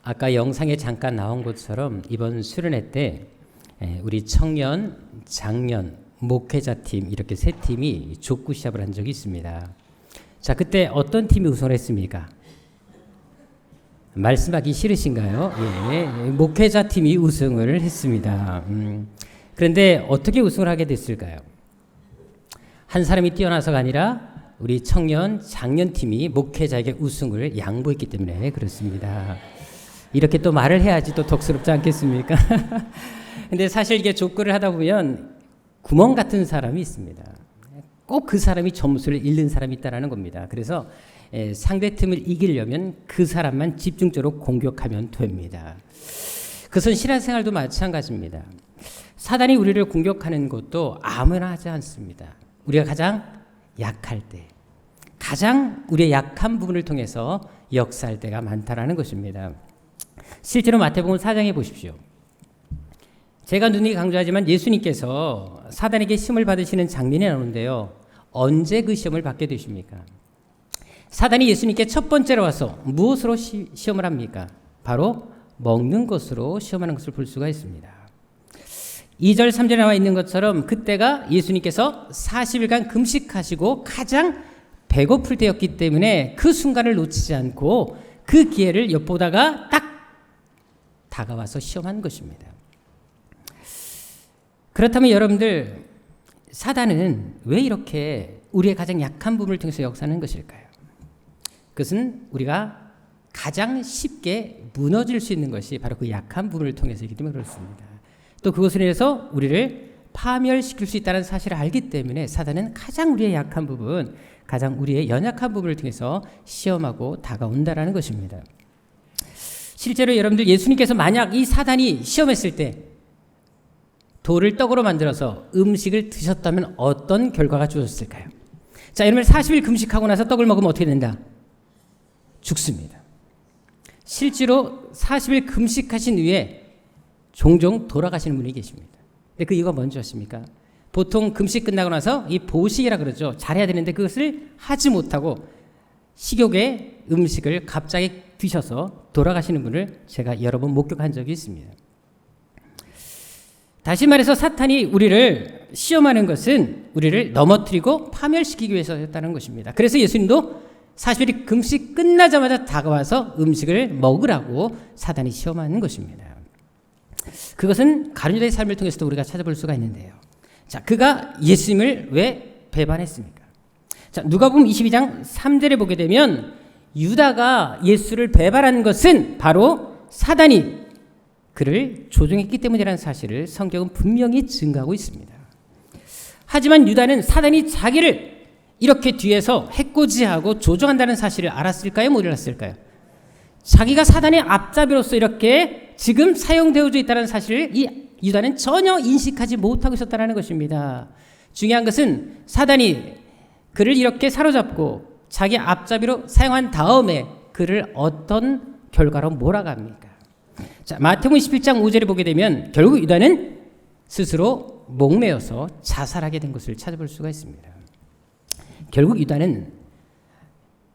아까 영상에 잠깐 나온 것처럼 이번 수련회 때 우리 청년, 장년, 목회자팀 이렇게 세 팀이 족구 시합을 한 적이 있습니다. 자, 그때 어떤 팀이 우승을 했습니까? 말씀하기 싫으신가요? 예, 목회자팀이 우승을 했습니다. 그런데 어떻게 우승을 하게 됐을까요? 한 사람이 뛰어나서가 아니라 우리 청년, 장년팀이 목회자에게 우승을 양보했기 때문에 그렇습니다. 이렇게 또 말을 해야지 또 덕스럽지 않겠습니까? 근데 사실 이게 족구를 하다 보면 구멍 같은 사람이 있습니다. 꼭 그 사람이 점수를 잃는 사람이 있다는 겁니다. 그래서 상대팀을 이기려면 그 사람만 집중적으로 공격하면 됩니다. 그것은 신앙생활도 마찬가지입니다. 사단이 우리를 공격하는 것도 아무나 하지 않습니다. 우리가 가장 약할 때, 가장 우리의 약한 부분을 통해서 역사할 때가 많다라는 것입니다. 실제로 마태복음 4장에 보십시오. 제가 눈이 강조하지만 예수님께서 사단에게 시험을 받으시는 장면이 나오는데요. 언제 그 시험을 받게 되십니까? 사단이 예수님께 첫 번째로 와서 무엇으로 시험을 합니까? 바로 먹는 것으로 시험하는 것을 볼 수가 있습니다. 2절 3절에 나와 있는 것처럼 그때가 예수님께서 40일간 금식하시고 가장 배고플 때였기 때문에 그 순간을 놓치지 않고 그 기회를 엿보다가 딱 다가와서 시험한 것입니다. 그렇다면 여러분들, 사단은 왜 이렇게 우리의 가장 약한 부분을 통해서 역사하는 것일까요? 그것은 우리가 가장 쉽게 무너질 수 있는 것이 바로 그 약한 부분을 통해서이기 때문에 그렇습니다. 또 그것을 인해서 우리를 파멸시킬 수 있다는 사실을 알기 때문에 사단은 가장 우리의 약한 부분, 가장 우리의 연약한 부분을 통해서 시험하고 다가온다라는 것입니다. 실제로 여러분들, 예수님께서 만약 이 사단이 시험했을 때 돌을 떡으로 만들어서 음식을 드셨다면 어떤 결과가 주어졌을까요? 자, 여러분 40일 금식하고 나서 떡을 먹으면 어떻게 된다? 죽습니다. 실제로 40일 금식하신 후에 종종 돌아가시는 분이 계십니다. 근데 그 이유가 뭔지 아십니까? 보통 금식 끝나고 나서 이 보식이라 그러죠. 잘해야 되는데 그것을 하지 못하고 식욕의 음식을 갑자기 드셔서 돌아가시는 분을 제가 여러 번 목격한 적이 있습니다. 다시 말해서 사탄이 우리를 시험하는 것은 우리를 넘어뜨리고 파멸시키기 위해서였다는 것입니다. 그래서 예수님도 40일 금식 끝나자마자 다가와서 음식을 먹으라고 사단이 시험하는 것입니다. 그것은 가룟 유다의 삶을 통해서도 우리가 찾아볼 수가 있는데요. 자, 그가 예수님을 왜 배반했습니까? 자, 누가복음 22장 3절에 보게 되면 유다가 예수를 배반한 것은 바로 사단이 그를 조종했기 때문이라는 사실을 성경은 분명히 증거하고 있습니다. 하지만 유다는 사단이 자기를 이렇게 뒤에서 해코지하고 조종한다는 사실을 알았을까요? 몰랐을까요? 자기가 사단의 앞잡이로서 이렇게 지금 사용되어져 있다는 사실을 이 유다는 전혀 인식하지 못하고 있었다는 것입니다. 중요한 것은 사단이 그를 이렇게 사로잡고 자기 앞잡이로 사용한 다음에 그를 어떤 결과로 몰아갑니까? 자, 마태복음 21장 5절에 보게 되면 결국 유다는 스스로 목매어서 자살하게 된 것을 찾아볼 수가 있습니다. 결국 유다는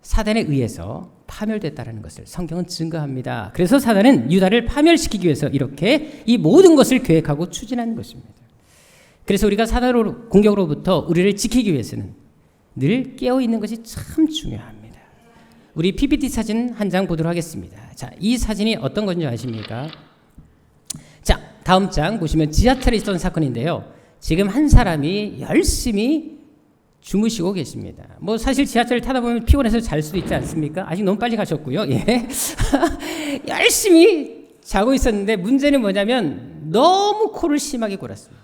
사단에 의해서 파멸됐다는 것을 성경은 증거합니다. 그래서 사단은 유다를 파멸시키기 위해서 이렇게 이 모든 것을 계획하고 추진하는 것입니다. 그래서 우리가 사단 공격으로부터 우리를 지키기 위해서는 늘 깨어있는 것이 참 중요합니다. 우리 PPT 사진 한 장 보도록 하겠습니다. 자, 이 사진이 어떤 건지 아십니까? 자, 다음 장 보시면 지하철에 있었던 사건인데요. 지금 한 사람이 열심히 주무시고 계십니다. 뭐 사실 지하철을 타다 보면 피곤해서 잘 수도 있지 않습니까? 아직 너무 빨리 가셨고요. 예. 열심히 자고 있었는데 문제는 뭐냐면 너무 코를 심하게 골았습니다.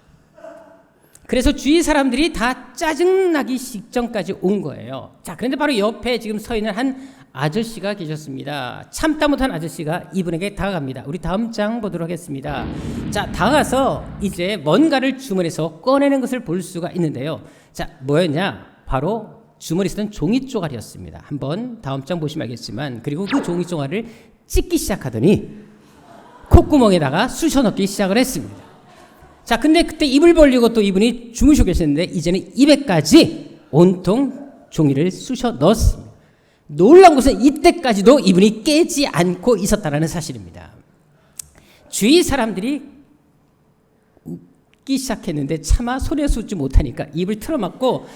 그래서 주위 사람들이 다 짜증나기 직전까지 온 거예요. 자, 그런데 바로 옆에 지금 서 있는 한 아저씨가 계셨습니다. 참다 못한 아저씨가 이분에게 다가갑니다. 우리 다음 장 보도록 하겠습니다. 자, 다가가서 이제 뭔가를 주머니에서 꺼내는 것을 볼 수가 있는데요. 자, 뭐였냐? 바로 주머니에 있었던 종이 쪼가리였습니다. 한번 다음 장 보시면 알겠지만, 그리고 그 종이 쪼가리를 찢기 시작하더니 콧구멍에다가 쑤셔 넣기 시작을 했습니다. 자, 근데 그때 입을 벌리고 또 이분이 주무시고 계셨는데 이제는 입에까지 온통 종이를 쑤셔 넣었습니다. 놀라운 것은 이때까지도 이분이 깨지 않고 있었다는 사실입니다. 주위 사람들이 웃기 시작했는데 차마 소리에서 웃지 못하니까 입을 틀어막고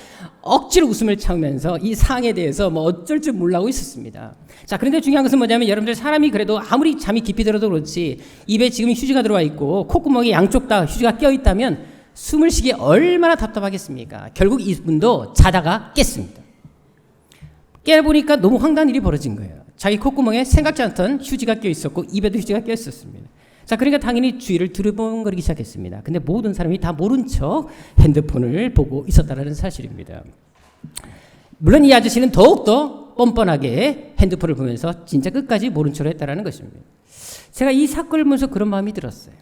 억지로 웃음을 참으면서 이 상황에 대해서 뭐 어쩔 줄 몰라고 있었습니다. 자, 그런데 중요한 것은 뭐냐면 여러분들 사람이 그래도 아무리 잠이 깊이 들어도 그렇지 입에 지금 휴지가 들어와 있고 콧구멍이 양쪽 다 휴지가 껴 있다면 숨을 쉬기 얼마나 답답하겠습니까? 결국 이분도 자다가 깼습니다. 깨보니까 너무 황당한 일이 벌어진 거예요. 자기 콧구멍에 생각지 않던 휴지가 껴 있었고 입에도 휴지가 껴 있었습니다. 자, 그러니까 당연히 주위를 두리번거리기 시작했습니다. 근데 모든 사람이 다 모른 척 핸드폰을 보고 있었다는 사실입니다. 물론 이 아저씨는 더욱더 뻔뻔하게 핸드폰을 보면서 진짜 끝까지 모른 척을 했다는 것입니다. 제가 이 사건을 보면서 그런 마음이 들었어요.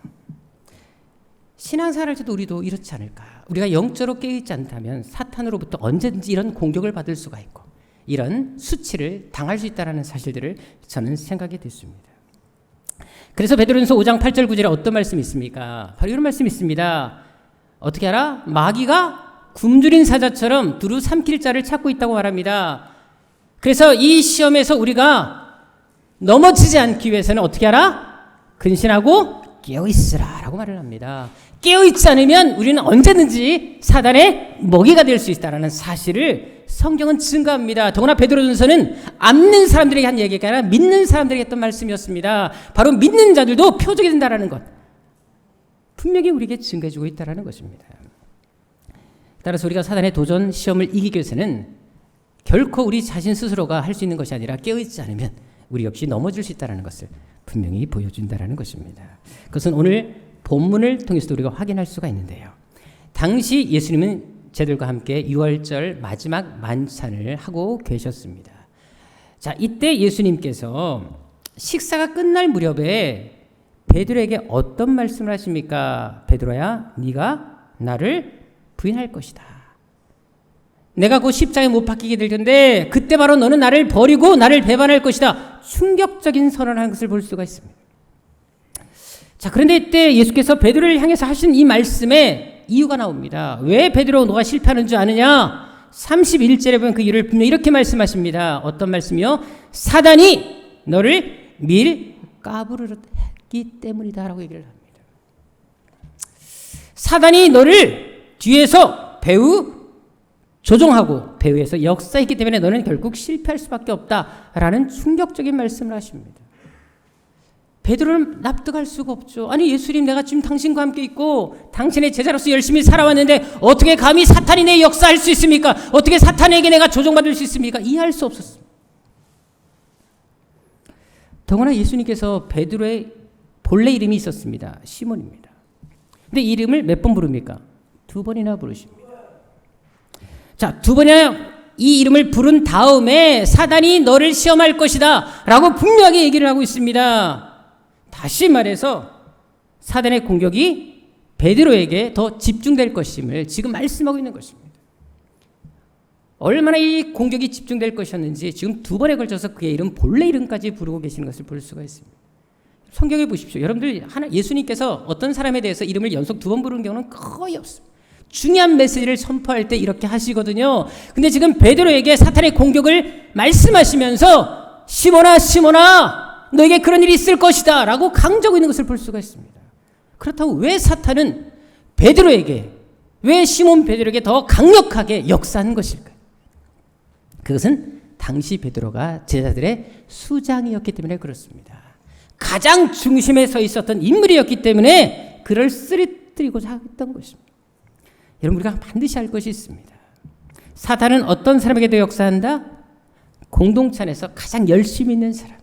신앙생활 할 때도 우리도 이렇지 않을까. 우리가 영적으로 깨어있지 않다면 사탄으로부터 언제든지 이런 공격을 받을 수가 있고 이런 수치를 당할 수 있다는 사실들을 저는 생각이 됐습니다. 그래서 베드로전서 5장 8절 9절에 어떤 말씀이 있습니까? 바로 이런 말씀이 있습니다. 어떻게 알아? 마귀가 굶주린 사자처럼 두루 삼킬 자를 찾고 있다고 말합니다. 그래서 이 시험에서 우리가 넘어지지 않기 위해서는 어떻게 하라? 근신하고 깨어있으라 라고 말을 합니다. 깨어있지 않으면 우리는 언제든지 사단의 먹이가 될 수 있다는 사실을 성경은 증거합니다. 더구나 베드로전서는 안 믿는 사람들에게 한 얘기가 아니라 믿는 사람들에게 했던 말씀이었습니다. 바로 믿는 자들도 표적이 된다는 것. 분명히 우리에게 증거해주고 있다는 것입니다. 따라서 우리가 사단의 도전 시험을 이기기 위해서는 결코 우리 자신 스스로가 할 수 있는 것이 아니라 깨어있지 않으면 우리 역시 넘어질 수 있다는 것을 분명히 보여준다는 것입니다. 그것은 오늘 본문을 통해서도 우리가 확인할 수가 있는데요. 당시 예수님은 제들과 함께 유월절 마지막 만찬을 하고 계셨습니다. 자, 이때 예수님께서 식사가 끝날 무렵에 베드로에게 어떤 말씀을 하십니까? 베드로야, 네가 나를 부인할 것이다. 내가 곧 십자가에 못 박히게 될 텐데 그때 바로 너는 나를 버리고 나를 배반할 것이다. 충격적인 선언을 것을 볼 수가 있습니다. 자, 그런데 이때 예수께서 베드로를 향해서 하신 이 말씀에 이유가 나옵니다. 왜 베드로 너가 실패하는 줄 아느냐? 31절에 보면 그 이유를 분명히 이렇게 말씀하십니다. 어떤 말씀이요? 사단이 너를 밀가부르기 때문이다 라고 얘기를 합니다. 사단이 너를 뒤에서 배후 조종하고 배후에서 역사했기 때문에 너는 결국 실패할 수밖에 없다라는 충격적인 말씀을 하십니다. 베드로는 납득할 수가 없죠. 아니 예수님, 내가 지금 당신과 함께 있고 당신의 제자로서 열심히 살아왔는데 어떻게 감히 사탄이 내 역사할 수 있습니까? 어떻게 사탄에게 내가 조종받을 수 있습니까? 이해할 수 없었습니다. 더구나 예수님께서 베드로의 본래 이름이 있었습니다. 시몬입니다. 근데 이 이름을 몇 번 부릅니까? 2번이나 부르십니다. 자, 2번이나 이 이름을 부른 다음에 사단이 너를 시험할 것이다 라고 분명하게 얘기를 하고 있습니다. 다시 말해서 사단의 공격이 베드로에게 더 집중될 것임을 지금 말씀하고 있는 것입니다. 얼마나 이 공격이 집중될 것이었는지 지금 2번에 걸쳐서 그의 이름, 본래 이름까지 부르고 계시는 것을 볼 수가 있습니다. 성경에 보십시오. 여러분들 예수님께서 어떤 사람에 대해서 이름을 연속 2번 부르는 경우는 거의 없습니다. 중요한 메시지를 선포할 때 이렇게 하시거든요. 근데 지금 베드로에게 사탄의 공격을 말씀하시면서 시몬아 시몬아 너에게 그런 일이 있을 것이다 라고 강조하고 있는 것을 볼 수가 있습니다. 그렇다고 왜 사탄은 베드로에게, 왜 시몬 베드로에게 더 강력하게 역사한 것일까요? 그것은 당시 베드로가 제자들의 수장이었기 때문에 그렇습니다. 가장 중심에 서 있었던 인물이었기 때문에 그를 쓰러뜨리고자 했던 것입니다. 여러분, 우리가 반드시 할 것이 있습니다. 사탄은 어떤 사람에게도 역사한다? 공동체 안에서 가장 열심히 있는 사람,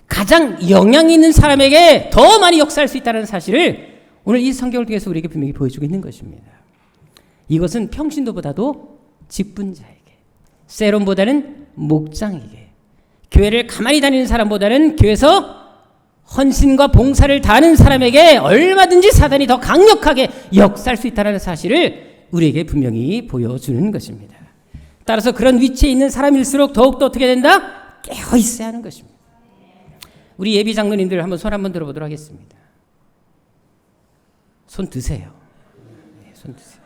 가장 영향 있는 사람에게 더 많이 역사할 수 있다는 사실을 오늘 이 성경을 통해서 우리에게 분명히 보여주고 있는 것입니다. 이것은 평신도보다도 직분자에게, 세론보다는 목장에게, 교회를 가만히 다니는 사람보다는 교회에서 헌신과 봉사를 다하는 사람에게 얼마든지 사단이 더 강력하게 역사할 수 있다는 사실을 우리에게 분명히 보여주는 것입니다. 따라서 그런 위치에 있는 사람일수록 더욱더 어떻게 된다? 깨어 있어야 하는 것입니다. 우리 예비 장로님들 한번 손 한번 들어보도록 하겠습니다. 손 드세요. 네, 손 드세요.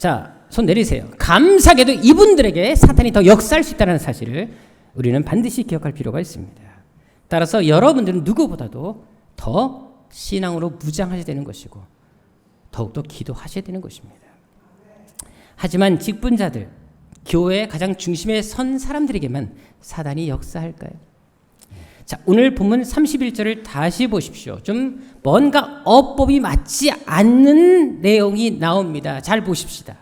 자, 손 내리세요. 감사하게도 이분들에게 사탄이 더 역사할 수 있다는 사실을 우리는 반드시 기억할 필요가 있습니다. 따라서 여러분들은 누구보다도 더 신앙으로 무장하셔야 되는 것이고 더욱더 기도하셔야 되는 것입니다. 하지만 직분자들, 교회의 가장 중심에 선 사람들에게만 사단이 역사할까요? 자, 오늘 본문 31절을 다시 보십시오. 좀 뭔가 어법이 맞지 않는 내용이 나옵니다. 잘 보십시다.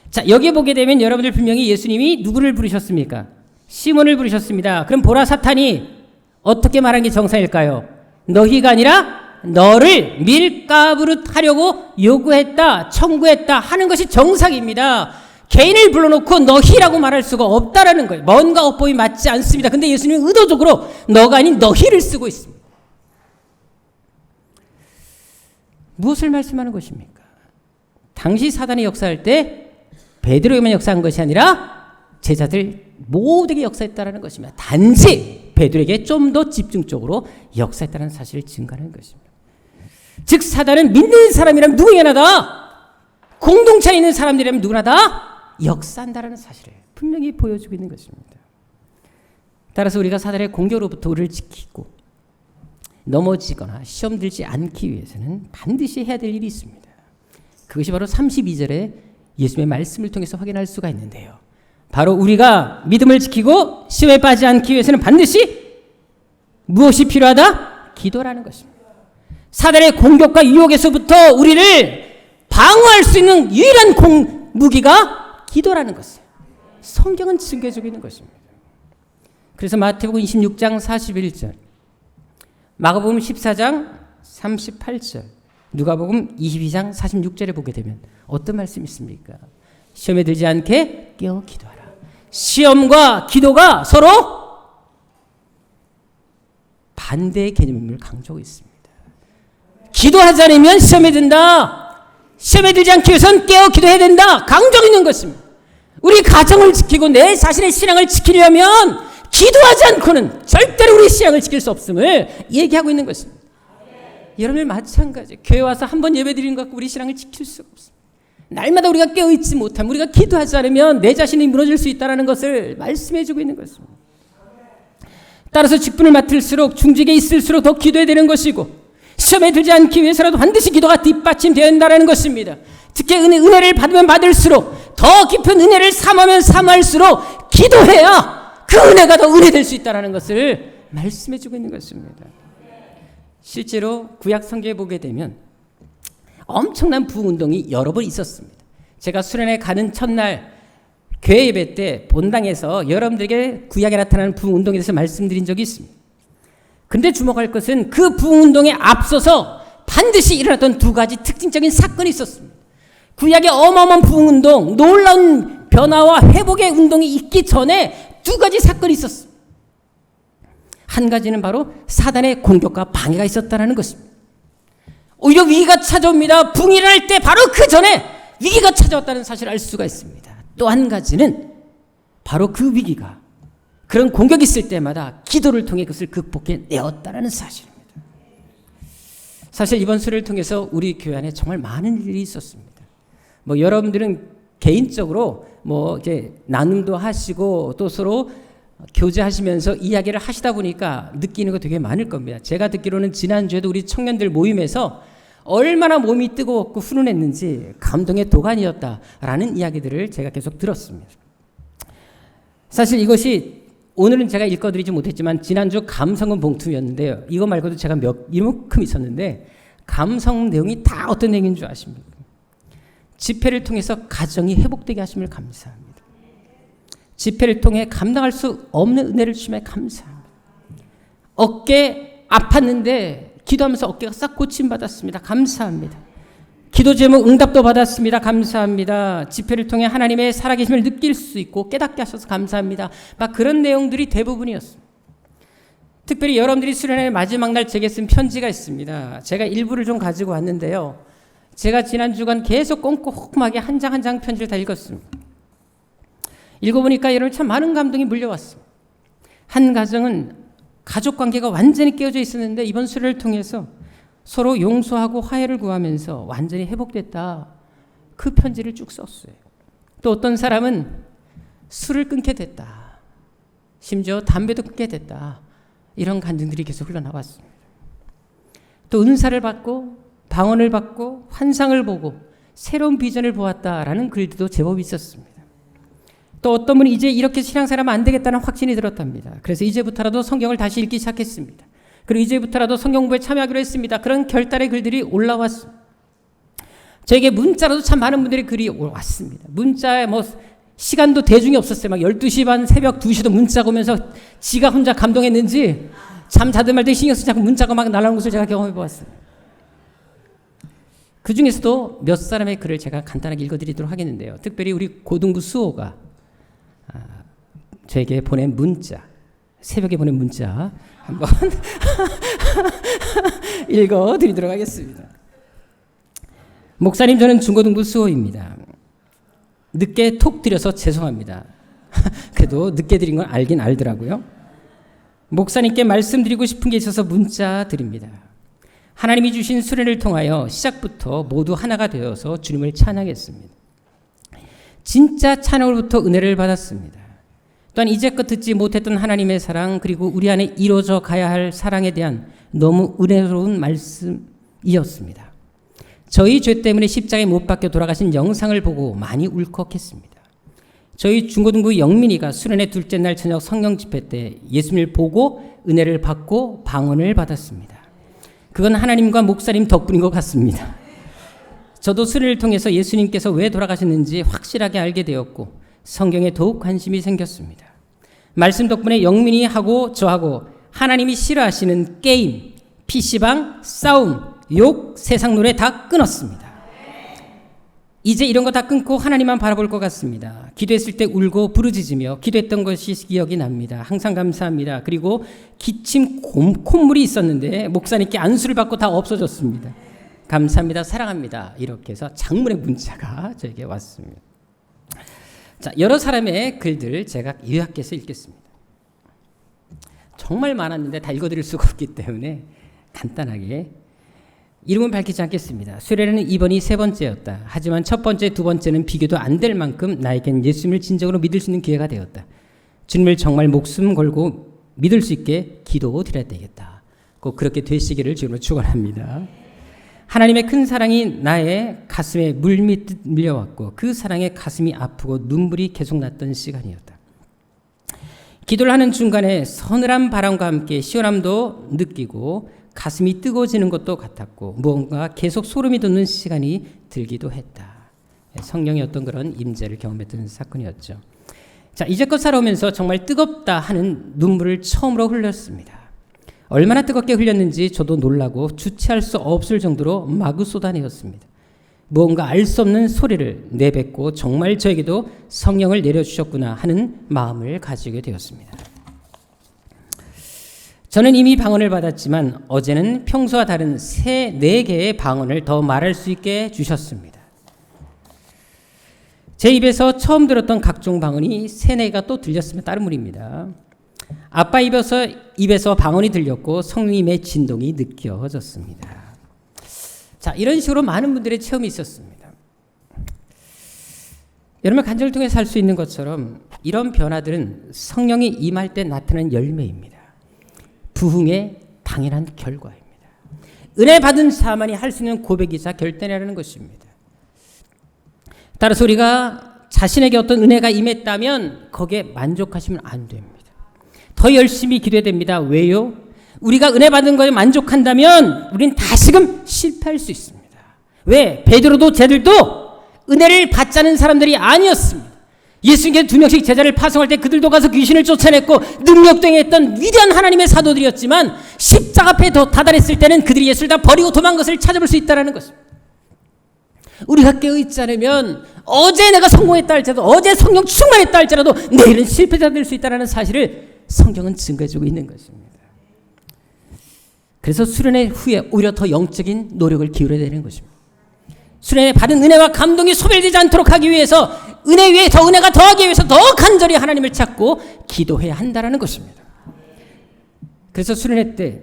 자, 여기 보게 되면 여러분들 분명히 예수님이 누구를 부르셨습니까? 시몬을 부르셨습니다. 그럼 보라, 사탄이 어떻게 말한 게 정상일까요? 너희가 아니라 너를 밀가부로 하려고 요구했다, 청구했다 하는 것이 정상입니다. 개인을 불러놓고 너희라고 말할 수가 없다라는 거예요. 뭔가 어법이 맞지 않습니다. 근데 예수님은 의도적으로 너가 아닌 너희를 쓰고 있습니다. 무엇을 말씀하는 것입니까? 당시 사단이 역사할 때 베드로에게만 역사한 것이 아니라 제자들 모두에게 역사했다라는 것입니다. 단지 베드로에게 좀 더 집중적으로 역사했다는 사실을 증거하는 것입니다. 즉 사단은 믿는 사람이라면 누구나 다, 공동체에 있는 사람들이라면 누구나 다 역사한다라는 사실을 분명히 보여주고 있는 것입니다. 따라서 우리가 사단의 공격으로부터 우리를 지키고 넘어지거나 시험 들지 않기 위해서는 반드시 해야 될 일이 있습니다. 그것이 바로 32절에 예수님의 말씀을 통해서 확인할 수가 있는데요. 바로 우리가 믿음을 지키고 시험에 빠지지 않기 위해서는 반드시 무엇이 필요하다? 기도라는 것입니다. 사단의 공격과 유혹에서부터 우리를 방어할 수 있는 유일한 무기가 기도라는 것이에요. 성경은 증거해주고 있는 것입니다. 그래서 마태복음 26장 41절, 마가복음 14장 38절, 누가복음 22장 46절에 보게 되면 어떤 말씀이 있습니까? 시험에 들지 않게 깨어 기도하라. 시험과 기도가 서로 반대의 개념을 강조하고 있습니다. 기도하지 않으면 시험에 든다. 시험에 들지 않기 위해서는 깨어 기도해야 된다. 강조하고 있는 것입니다. 우리 가정을 지키고 내 자신의 신앙을 지키려면 기도하지 않고는 절대로 우리 신앙을 지킬 수 없음을 얘기하고 있는 것입니다. 여러분 마찬가지. 교회 와서 한 번 예배 드리는 것 갖고 우리 신앙을 지킬 수가 없습니다. 날마다 우리가 깨어있지 못하면, 우리가 기도하지 않으면 내 자신이 무너질 수 있다는 것을 말씀해주고 있는 것입니다. 따라서 직분을 맡을수록, 중직에 있을수록 더 기도해야 되는 것이고, 시험에 들지 않기 위해서라도 반드시 기도가 뒷받침되어야 한다는 것입니다. 특히 은혜를 받으면 받을수록, 더 깊은 은혜를 삼하면 삼할수록 기도해야 그 은혜가 더 은혜될 수 있다는 것을 말씀해주고 있는 것입니다. 실제로 구약 성경에 보게 되면 엄청난 부흥운동이 여러 번 있었습니다. 제가 수련회 가는 첫날 교회 예배 때 본당에서 여러분들에게 구약에 나타나는 부흥운동에 대해서 말씀드린 적이 있습니다. 그런데 주목할 것은 그 부흥운동에 앞서서 반드시 일어났던 두 가지 특징적인 사건이 있었습니다. 구약의 어마어마한 부흥운동, 놀라운 변화와 회복의 운동이 있기 전에 두 가지 사건이 있었습니다. 한 가지는 바로 사단의 공격과 방해가 있었다는 것입니다. 오히려 위기가 찾아옵니다. 붕이 일어날 때 바로 그 전에 위기가 찾아왔다는 사실을 알 수가 있습니다. 또 한 가지는 바로 그 위기가, 그런 공격이 있을 때마다 기도를 통해 그것을 극복해내었다는 사실입니다. 사실 이번 수련을 통해서 우리 교회 안에 정말 많은 일이 있었습니다. 여러분들은 개인적으로 이제 나눔도 하시고 또 서로 교제하시면서 이야기를 하시다 보니까 느끼는 거 되게 많을 겁니다. 제가 듣기로는 지난주에도 우리 청년들 모임에서 얼마나 몸이 뜨거웠고 훈훈했는지 감동의 도가니였다라는 이야기들을 제가 계속 들었습니다. 사실 이것이 오늘은 제가 읽어드리지 못했지만 지난주 감성은 봉투였는데요. 이거 말고도 제가 이만큼 있었는데 감성 내용이 다 어떤 내용인 줄 아십니까? 집회를 통해서 가정이 회복되게 하심을 감사합니다. 집회를 통해 감당할 수 없는 은혜를 주심에 감사합니다. 어깨 아팠는데 기도하면서 어깨가 싹 고침받았습니다. 감사합니다. 기도 제목 응답도 받았습니다. 감사합니다. 집회를 통해 하나님의 살아계심을 느낄 수 있고 깨닫게 하셔서 감사합니다. 막 그런 내용들이 대부분이었습니다. 특별히 여러분들이 수련회 마지막 날 제게 쓴 편지가 있습니다. 제가 일부를 좀 가지고 왔는데요. 제가 지난 주간 계속 꼼꼼하게 한 장 한 장 편지를 다 읽었습니다. 읽어보니까 여러분 참 많은 감동이 물려왔습니다. 한 가정은 가족 관계가 완전히 깨어져 있었는데 이번 수련을 통해서 서로 용서하고 화해를 구하면서 완전히 회복됐다. 그 편지를 쭉 썼어요. 또 어떤 사람은 술을 끊게 됐다. 심지어 담배도 끊게 됐다. 이런 간증들이 계속 흘러나왔습니다. 또 은사를 받고 방언을 받고 환상을 보고 새로운 비전을 보았다라는 글들도 제법 있었습니다. 또 어떤 분이 이제 이렇게 신앙생활하면 안 되겠다는 확신이 들었답니다. 그래서 이제부터라도 성경을 다시 읽기 시작했습니다. 그리고 이제부터라도 성경 공부에 참여하기로 했습니다. 그런 결단의 글들이 올라왔습니다. 저에게 문자로도 참 많은 분들이 글이 왔습니다. 문자에 뭐 시간도 대중이 없었어요. 막 12시 반 새벽 2시도 문자가 오면서 지가 혼자 감동했는지 잠 자든 말 때 신경 쓰지 않고 문자가 막 날아오는 것을 제가 경험해 보았어요. 그 중에서도 몇 사람의 글을 제가 간단하게 읽어드리도록 하겠는데요. 특별히 우리 고등부 수호가 저에게 보낸 문자, 새벽에 보낸 문자 한번 읽어드리도록 하겠습니다. 목사님, 저는 중고등부 수호입니다. 늦게 톡 드려서 죄송합니다. 그래도 늦게 드린 건 알긴 알더라고요. 목사님께 말씀드리고 싶은 게 있어서 문자 드립니다. 하나님이 주신 수련을 통하여 시작부터 모두 하나가 되어서 주님을 찬양했습니다. 진짜 찬양으로부터 은혜를 받았습니다. 또한 이제껏 듣지 못했던 하나님의 사랑, 그리고 우리 안에 이루어져 가야 할 사랑에 대한 너무 은혜로운 말씀이었습니다. 저희 죄 때문에 십자가에 못 박혀 돌아가신 영상을 보고 많이 울컥했습니다. 저희 중고등부 영민이가 수련회 둘째 날 저녁 성령 집회 때 예수님을 보고 은혜를 받고 방언을 받았습니다. 그건 하나님과 목사님 덕분인 것 같습니다. 저도 수련을 통해서 예수님께서 왜 돌아가셨는지 확실하게 알게 되었고 성경에 더욱 관심이 생겼습니다. 말씀 덕분에 영민이하고 저하고 하나님이 싫어하시는 게임, PC방, 싸움, 욕, 세상 노래 다 끊었습니다. 이제 이런 거 다 끊고 하나님만 바라볼 것 같습니다. 기도했을 때 울고 부르짖으며 기도했던 것이 기억이 납니다. 항상 감사합니다. 그리고 기침 콧물이 있었는데 목사님께 안수를 받고 다 없어졌습니다. 감사합니다. 사랑합니다. 이렇게 해서 장문의 문자가 저에게 왔습니다. 자, 여러 사람의 글들 제가 요약해서 읽겠습니다. 정말 많았는데 다 읽어드릴 수가 없기 때문에 간단하게 이름은 밝히지 않겠습니다. 수련회는 이번이 세 번째였다. 하지만 첫 번째, 두 번째는 비교도 안 될 만큼 나에겐 예수님을 진정으로 믿을 수 있는 기회가 되었다. 주님을 정말 목숨 걸고 믿을 수 있게 기도드려야 되겠다. 꼭 그렇게 되시기를 주님으로 축원합니다. 하나님의 큰 사랑이 나의 가슴에 물밀듯 밀려왔고 그 사랑에 가슴이 아프고 눈물이 계속 났던 시간이었다. 기도를 하는 중간에 서늘한 바람과 함께 시원함도 느끼고 가슴이 뜨거워지는 것도 같았고 무언가 계속 소름이 돋는 시간이 들기도 했다. 성령의 어떤 그런 임재를 경험했던 사건이었죠. 자, 이제껏 살아오면서 정말 뜨겁다 하는 눈물을 처음으로 흘렸습니다. 얼마나 뜨겁게 흘렸는지 저도 놀라고 주체할 수 없을 정도로 마구 쏟아내었습니다. 무언가 알 수 없는 소리를 내뱉고 정말 저에게도 성령을 내려주셨구나 하는 마음을 가지게 되었습니다. 저는 이미 방언을 받았지만 어제는 평소와 다른 4개의 방언을 더 말할 수 있게 주셨습니다. 제 입에서 처음 들었던 각종 방언이 3-4개가 또 들렸으면 다른 물입니다. 아빠 입에서 방언이 들렸고 성령님의 진동이 느껴졌습니다. 자, 이런 식으로 많은 분들의 체험이 있었습니다. 여러분 간증을 통해 살 수 있는 것처럼 이런 변화들은 성령이 임할 때 나타나는 열매입니다. 부흥의 당연한 결과입니다. 은혜 받은 자만이 할 수 있는 고백이자 결단이라는 것입니다. 따라서 우리가 자신에게 어떤 은혜가 임했다면 거기에 만족하시면 안 됩니다. 더 열심히 기도해야 됩니다. 왜요? 우리가 은혜 받은 거에 만족한다면 우린 다시금 실패할 수 있습니다. 왜? 베드로도 쟤들도 은혜를 받자는 사람들이 아니었습니다. 예수님께 2명씩 제자를 파송할 때 그들도 가서 귀신을 쫓아냈고 능력등했던 위대한 하나님의 사도들이었지만 십자가 앞에 더 다다랐을 때는 그들이 예수를 다 버리고 도망간 것을 찾아볼 수 있다는 것입니다. 우리가 깨어있지 않으면 어제 내가 성공했다 할지라도 어제 성령 충만했다 할지라도 내일은 실패자 될 수 있다는 사실을 성경은 증거해주고 있는 것입니다. 그래서 수련회 후에 오히려 더 영적인 노력을 기울여야 되는 것입니다. 수련회 받은 은혜와 감동이 소멸되지 않도록 하기 위해서 은혜 위에 더 은혜가 더하기 위해서 더 간절히 하나님을 찾고 기도해야 한다는 것입니다. 그래서 수련회 때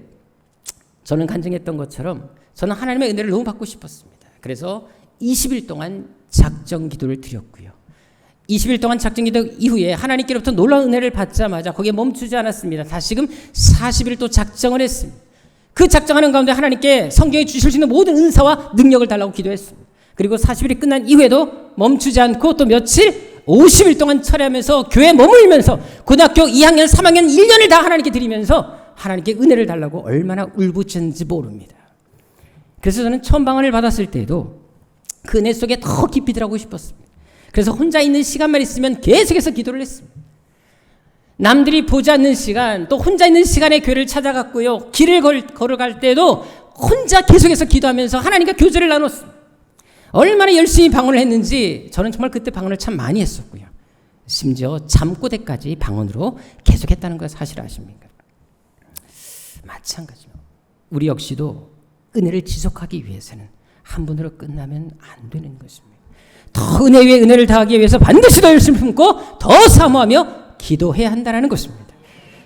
저는 간증했던 것처럼 저는 하나님의 은혜를 너무 받고 싶었습니다. 그래서 20일 동안 작정 기도를 드렸고요. 20일 동안 작정 기도 이후에 하나님께로부터 놀라운 은혜를 받자마자 거기에 멈추지 않았습니다. 다시금 40일 또 작정을 했습니다. 그 작정하는 가운데 하나님께 성경에 주실 수 있는 모든 은사와 능력을 달라고 기도했습니다. 그리고 40일이 끝난 이후에도 멈추지 않고 또 며칠 50일 동안 철회하면서 교회에 머물면서 고등학교 2학년 3학년 1년을 다 하나님께 드리면서 하나님께 은혜를 달라고 얼마나 울부짖는지 모릅니다. 그래서 저는 처음 방언을 받았을 때에도 그 은혜 속에 더 깊이 들어가고 싶었습니다. 그래서 혼자 있는 시간만 있으면 계속해서 기도를 했습니다. 남들이 보지 않는 시간, 또 혼자 있는 시간에 교회를 찾아갔고요. 길을 걸어갈 때도 혼자 계속해서 기도하면서 하나님과 교제를 나눴습니다. 얼마나 열심히 방언을 했는지 저는 정말 그때 방언을 참 많이 했었고요. 심지어 잠꼬대까지 방언으로 계속했다는 걸 사실 아십니까? 마찬가지로 우리 역시도 은혜를 지속하기 위해서는 한 번으로 끝나면 안 되는 것입니다. 더 은혜 위에 은혜를 더하기 위해서 반드시 더 열심히 품고 더 사모하며 기도해야 한다는 것입니다.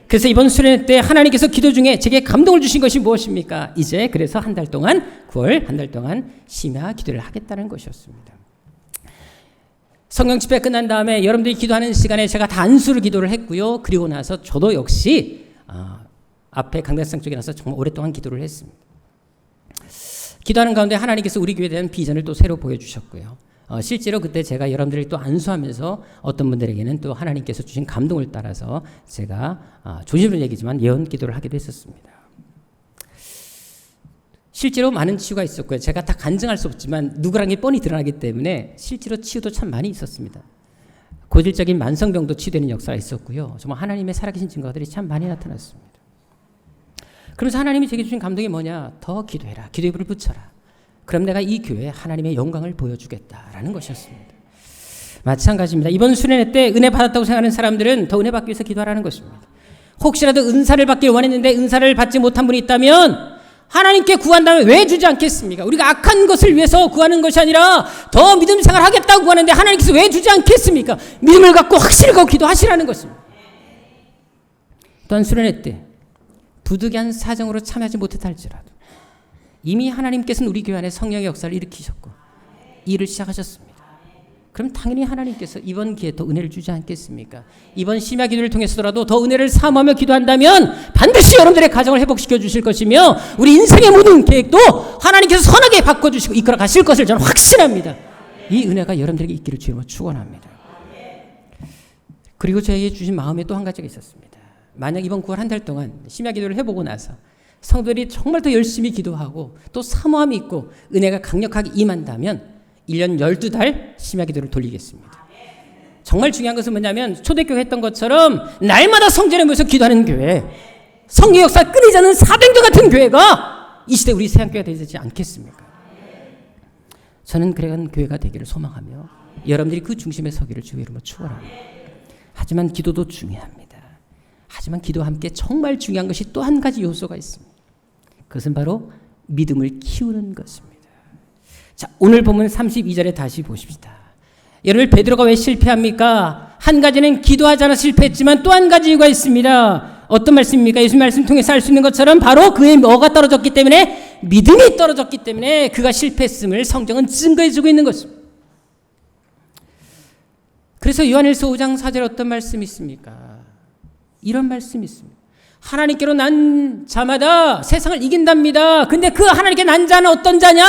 그래서 이번 수련회 때 하나님께서 기도 중에 제게 감동을 주신 것이 무엇입니까? 이제 그래서 한 달 동안 9월 한 달 동안 심야 기도를 하겠다는 것이었습니다. 성령 집회 끝난 다음에 여러분들이 기도하는 시간에 제가 다 안수를 기도를 했고요. 그리고 나서 저도 역시 앞에 강대상 쪽에 나서 정말 오랫동안 기도를 했습니다. 기도하는 가운데 하나님께서 우리 교회에 대한 비전을 또 새로 보여주셨고요. 실제로 그때 제가 여러분들이 또 안수하면서 어떤 분들에게는 또 하나님께서 주신 감동을 따라서 제가 조심을 얘기지만 예언 기도를 하기도 했었습니다. 실제로 많은 치유가 있었고요. 제가 다 간증할 수 없지만 누구라는 게 뻔히 드러나기 때문에 실제로 치유도 참 많이 있었습니다. 고질적인 만성병도 치유되는 역사가 있었고요. 정말 하나님의 살아계신 증거들이 참 많이 나타났습니다. 그러면서 하나님이 제게 주신 감동이 뭐냐? 더 기도해라. 기도의 불을 붙여라. 그럼 내가 이 교회에 하나님의 영광을 보여주겠다라는 것이었습니다. 마찬가지입니다. 이번 수련회 때 은혜 받았다고 생각하는 사람들은 더 은혜 받기 위해서 기도하라는 것입니다. 혹시라도 은사를 받길 원했는데 은사를 받지 못한 분이 있다면 하나님께 구한다면 왜 주지 않겠습니까? 우리가 악한 것을 위해서 구하는 것이 아니라 더 믿음 생활 하겠다고 구하는데 하나님께서 왜 주지 않겠습니까? 믿음을 갖고 확신을 갖고 기도하시라는 것입니다. 또한 수련회 때 부득이한 사정으로 참여하지 못했다 할지라도 이미 하나님께서는 우리 교회 안에 성령의 역사를 일으키셨고 일을 시작하셨습니다. 그럼 당연히 하나님께서 이번 기회에 더 은혜를 주지 않겠습니까? 이번 심야 기도를 통해서라도 더 은혜를 사모하며 기도한다면 반드시 여러분들의 가정을 회복시켜 주실 것이며 우리 인생의 모든 계획도 하나님께서 선하게 바꿔주시고 이끌어 가실 것을 저는 확신합니다. 이 은혜가 여러분들에게 있기를 주님으로 축원합니다. 그리고 저에게 주신 마음에 또 한 가지가 있었습니다. 만약 이번 9월 한 달 동안 심야 기도를 해보고 나서 성도들이 정말 더 열심히 기도하고 또 사모함이 있고 은혜가 강력하게 임한다면 1년 12달 심야 기도를 돌리겠습니다. 정말 중요한 것은 뭐냐면 초대교회 했던 것처럼 날마다 성전에 모여서 기도하는 교회, 성령 역사 끊이지 않는 사병들 같은 교회가 이 시대 우리 세안교회가 되지 않겠습니까? 저는 그런 교회가 되기를 소망하며 여러분들이 그 중심에 서기를 주의 이름으로 축원합니다. 하지만 기도도 중요합니다. 하지만 기도와 함께 정말 중요한 것이 또 한 가지 요소가 있습니다. 그것은 바로 믿음을 키우는 것입니다. 자, 오늘 보면 32절에 다시 보십시다. 여러분 베드로가 왜 실패합니까? 한 가지는 기도하지 않아 실패했지만 또 한 가지 이유가 있습니다. 어떤 말씀입니까? 예수님 말씀 통해서 알 수 있는 것처럼 바로 그의 뭐가 떨어졌기 때문에 믿음이 떨어졌기 때문에 그가 실패했음을 성경은 증거해 주고 있는 것입니다. 그래서 요한일서 5장 4절에 어떤 말씀이 있습니까? 이런 말씀이 있습니다. 하나님께로 난 자마다 세상을 이긴답니다. 근데 그 하나님께 난 자는 어떤 자냐?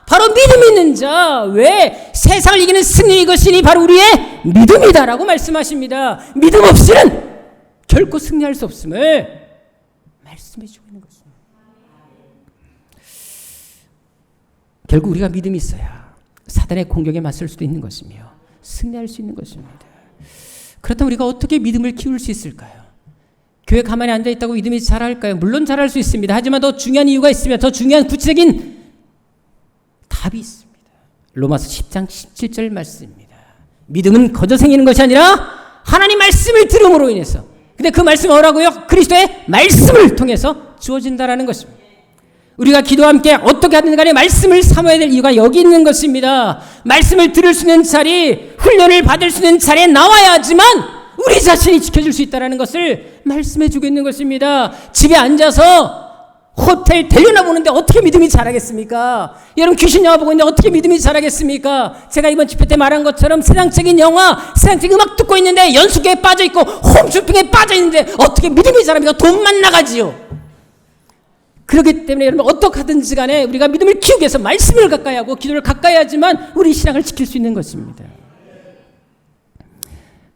바로 믿음 있는 자. 왜? 세상을 이기는 승리 이것이니 바로 우리의 믿음이다라고 말씀하십니다. 믿음 없이는 결코 승리할 수 없음을 말씀해 주고 있는 것입니다. 결국 우리가 믿음이 있어야 사단의 공격에 맞설 수도 있는 것이며 승리할 수 있는 것입니다. 그렇다면 우리가 어떻게 믿음을 키울 수 있을까요? 교회 가만히 앉아있다고 믿음이 자랄까요? 물론 자랄 수 있습니다. 하지만 더 중요한 이유가 있으며 더 중요한 구체적인 답이 있습니다. 로마서 10장 17절 말씀입니다. 믿음은 거저 생기는 것이 아니라 하나님 말씀을 들음으로 인해서, 근데 그 말씀이 뭐라고요? 그리스도의 말씀을 통해서 주어진다라는 것입니다. 우리가 기도와 함께 어떻게 하든 간에 말씀을 사모해야 될 이유가 여기 있는 것입니다. 말씀을 들을 수 있는 자리, 훈련을 받을 수 있는 자리에 나와야 하지만 우리 자신이 지켜줄 수 있다는 것을 말씀해 주고 있는 것입니다. 집에 앉아서 호텔 들여다보는데 어떻게 믿음이 자라겠습니까? 여러분 귀신 영화 보고 있는데 어떻게 믿음이 자라겠습니까? 제가 이번 집회 때 말한 것처럼 세상적인 영화, 세상적인 음악 듣고 있는데 연수계에 빠져있고 홈쇼핑에 빠져있는데 어떻게 믿음이 자랍니까? 돈만 나가지요. 그렇기 때문에 여러분 어떻게 하든지 간에 우리가 믿음을 키우기 위해서 말씀을 가까이 하고 기도를 가까이 하지만 우리 신앙을 지킬 수 있는 것입니다.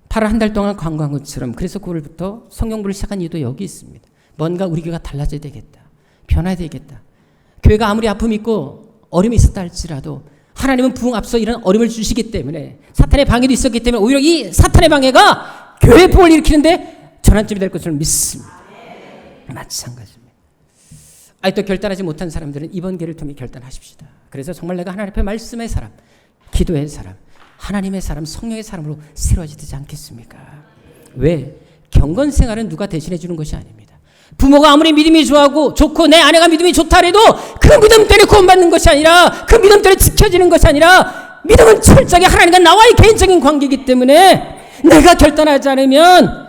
8월 한 달 동안 광고한 것처럼 그래서 9월부터 성경부를 시작한 이유도 여기 있습니다. 뭔가 우리 교회가 달라져야 되겠다. 변화해야 되겠다. 교회가 아무리 아픔이 있고 어려움이 있었다 할지라도 하나님은 부흥 앞서 이런 어려움을 주시기 때문에 사탄의 방해도 있었기 때문에 오히려 이 사탄의 방해가 교회의 부흥을 일으키는데 전환점이 될 것을 믿습니다. 마찬가지입니다. 아직도 결단하지 못한 사람들은 이번 기회를 통해 결단하십시다. 그래서 정말 내가 하나님 앞에 말씀의 사람, 기도의 사람, 하나님의 사람, 성령의 사람으로 새로워지지 않겠습니까? 왜? 경건 생활은 누가 대신해 주는 것이 아닙니다. 부모가 아무리 믿음이 좋고 내 아내가 믿음이 좋다 해도 그 믿음 때문에 구원받는 것이 아니라 그 믿음 때문에 지켜지는 것이 아니라 믿음은 철저하게 하나님과 나와의 개인적인 관계이기 때문에 내가 결단하지 않으면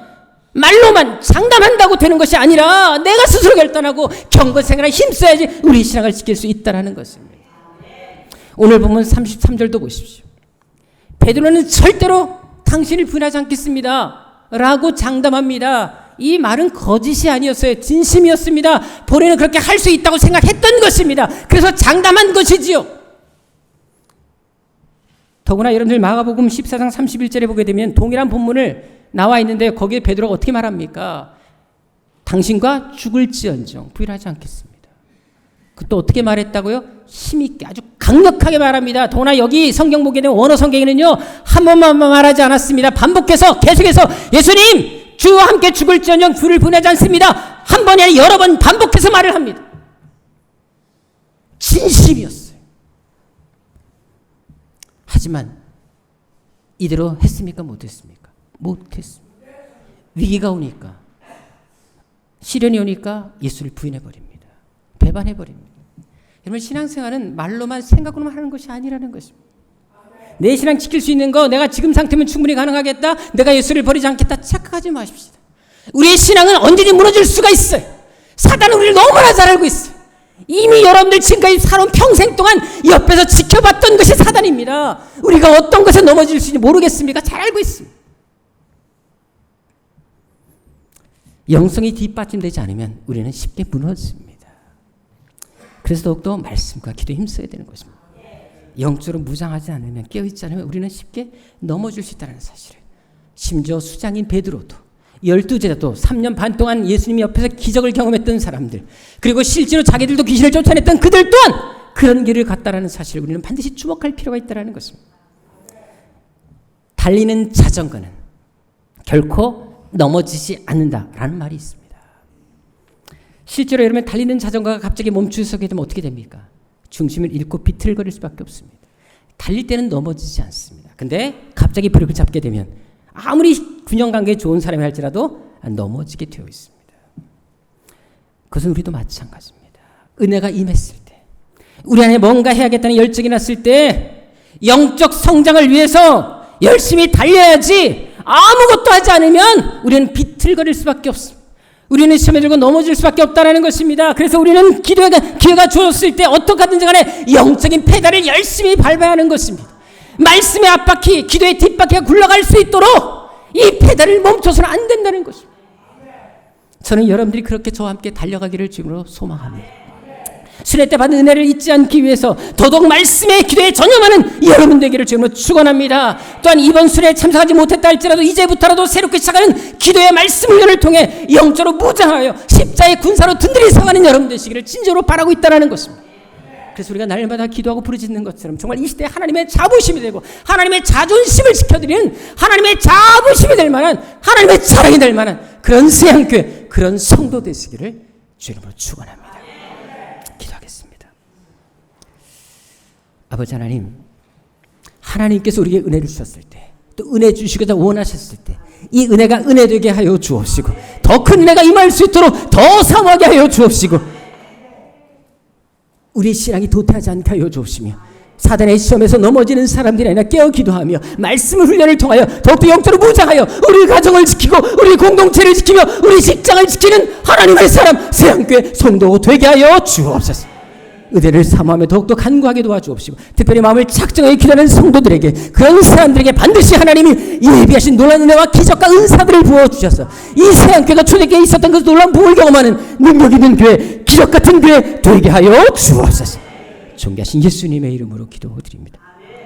말로만 장담한다고 되는 것이 아니라 내가 스스로 결단하고 경건 생활에 힘써야지 우리 신앙을 지킬 수 있다는 것입니다. 오늘 보면 33절도 보십시오. 베드로는 절대로 당신을 부인하지 않겠습니다 라고 장담합니다. 이 말은 거짓이 아니었어요. 진심이었습니다. 본인은 그렇게 할 수 있다고 생각했던 것입니다. 그래서 장담한 것이지요. 더구나 여러분들 마가복음 14장 31절에 보게 되면 동일한 본문을 나와 있는데 거기에 베드로가 어떻게 말합니까? 당신과 죽을지언정 부인하지 않겠습니다. 또 어떻게 말했다고요? 힘있게 아주 강력하게 말합니다. 더구나 여기 성경 보게 되면 원어 성경에는요 한 번만 말하지 않았습니다. 반복해서 계속해서 예수님 주와 함께 죽을지언정 주를 부인하지 않습니다. 한 번이 아니라 여러 번 반복해서 말을 합니다. 진심이었어요. 하지만 이대로 했습니까? 못했습니까? 못했습니다. 위기가 오니까 시련이 오니까 예수를 부인해버립니다. 배반해버립니다. 여러분 신앙생활은 말로만 생각으로만 하는 것이 아니라는 것입니다. 내 신앙 지킬 수 있는 거 내가 지금 상태면 충분히 가능하겠다. 내가 예수를 버리지 않겠다. 착각하지 마십시다. 우리의 신앙은 언제든지 무너질 수가 있어요. 사단은 우리를 너무나 잘 알고 있어요. 이미 여러분들 지금까지 살아온 평생 동안 옆에서 지켜봤던 것이 사단입니다. 우리가 어떤 것에 넘어질 수 있는지 모르겠습니까? 잘 알고 있습니다. 영성이 뒷받침되지 않으면 우리는 쉽게 무너집니다. 그래서 더욱더 말씀과 기도에 힘써야 되는 것입니다. 영적으로 무장하지 않으면 깨어있지 않으면 우리는 쉽게 넘어질 수 있다는 사실을 심지어 수장인 베드로도 12제자도 3년 반 동안 예수님 옆에서 기적을 경험했던 사람들 그리고 실제로 자기들도 귀신을 쫓아냈던 그들 또한 그런 길을 갔다라는 사실을 우리는 반드시 주목할 필요가 있다는 것입니다. 달리는 자전거는 결코 넘어지지 않는다라는 말이 있습니다. 실제로 여러분 달리는 자전거가 갑자기 멈추게 되면 어떻게 됩니까? 중심을 잃고 비틀거릴 수밖에 없습니다. 달릴 때는 넘어지지 않습니다. 근데 갑자기 브레이크를 잡게 되면 아무리 균형관계에 좋은 사람이 할지라도 넘어지게 되어 있습니다. 그것은 우리도 마찬가지입니다. 은혜가 임했을 때 우리 안에 뭔가 해야겠다는 열정이 났을 때 영적 성장을 위해서 열심히 달려야지 아무것도 하지 않으면 우리는 비틀거릴 수밖에 없습니다. 우리는 시험에 들고 넘어질 수밖에 없다는 것입니다. 그래서 우리는 기회가 주어졌을 때 어떻게 하든지 간에 영적인 페달을 열심히 밟아야 하는 것입니다. 말씀의 앞바퀴, 기도의 뒷바퀴가 굴러갈 수 있도록 이 페달을 멈춰서는 안 된다는 것입니다. 저는 여러분들이 그렇게 저와 함께 달려가기를 주님으로 소망합니다. 순회 때 받은 은혜를 잊지 않기 위해서 더더욱 말씀의 기도에 전념하는 여러분 되기를 주님으로 축원합니다. 또한 이번 순회에 참석하지 못했다 할지라도 이제부터라도 새롭게 시작하는 기도의 말씀 훈련을 통해 영적으로 무장하여 십자의 군사로 든든히 서가는 여러분 되시기를 진정으로 바라고 있다는 것입니다. 그래서 우리가 날마다 기도하고 부르짖는 것처럼 정말 이 시대에 하나님의 자부심이 되고 하나님의 자존심을 지켜드리는 하나님의 자부심이 될 만한 하나님의 자랑이 될 만한 그런 세양교회 그런 성도 되시기를 주님으로 축원합니다. 기도하겠습니다. 아버지 하나님, 하나님께서 우리에게 은혜를 주셨을 때 또 은혜 주시고자 원하셨을 때 이 은혜가 은혜 되게 하여 주옵시고 더 큰 은혜가 임할 수 있도록 더 사모하게 하여 주옵시고 우리 신앙이 도태하지 않게 하여 주옵시며 사단의 시험에서 넘어지는 사람들이 아니라 깨어 기도하며 말씀을 훈련을 통하여 더욱더 영적으로 무장하여 우리 가정을 지키고 우리 공동체를 지키며 우리 직장을 지키는 하나님의 사람 새한교회 성도 되게 하여 주옵소서. 의대를 사모하며 더욱더 간구하게 도와주옵시고 특별히 마음을 작정하게 기도하는 성도들에게 그런 사람들에게 반드시 하나님이 예비하신 놀라운 은혜와 기적과 은사들을 부어주셔서 이 새한교회가 초대교회에 있었던 그 놀라운 부흥을 경험하는 능력 있는 교회, 기적 같은 교회 되게 하여 주옵소서. 존귀하신 예수님의 이름으로 기도드립니다.